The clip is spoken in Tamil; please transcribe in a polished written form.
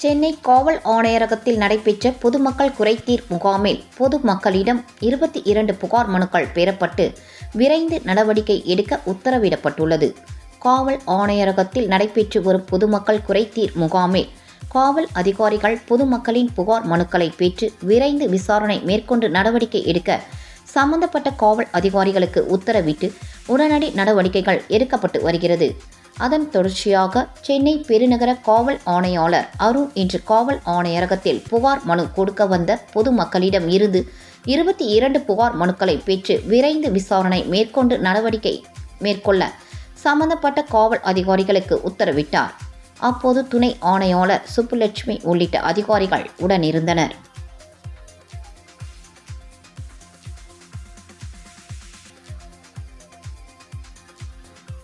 சென்னை காவல் ஆணையரகத்தில் நடைபெற்ற பொதுமக்கள் குறைதீர் முகாமில் பொதுமக்களிடம் 22 புகார் மனுக்கள் பெறப்பட்டு விரைந்து நடவடிக்கை எடுக்க உத்தரவிடப்பட்டுள்ளது. காவல் ஆணையரகத்தில் நடைபெற்று வரும் பொதுமக்கள் குறைதீர் முகாமில் காவல் அதிகாரிகள் பொதுமக்களின் புகார் மனுக்களை பெற்று விரைந்து விசாரணை மேற்கொண்டு நடவடிக்கை எடுக்க சம்பந்தப்பட்ட காவல் அதிகாரிகளுக்கு உத்தரவிட்டு உடனடி நடவடிக்கைகள் எடுக்கப்பட்டு வருகிறது. அதன் தொடர்ச்சியாக சென்னை பெருநகர காவல் ஆணையாளர் அருண் இன்று காவல் ஆணையரகத்தில் புகார் மனு கொடுக்க வந்த பொதுமக்களிடம் இருந்து 22 புகார் மனுக்களை பெற்று விரைந்து விசாரணை மேற்கொண்டு நடவடிக்கை மேற்கொள்ள சம்பந்தப்பட்ட காவல் அதிகாரிகளுக்கு உத்தரவிட்டார். அப்போது துணை ஆணையாளர் சுப்புலட்சுமி உள்ளிட்ட அதிகாரிகள் உடனிருந்தனர்.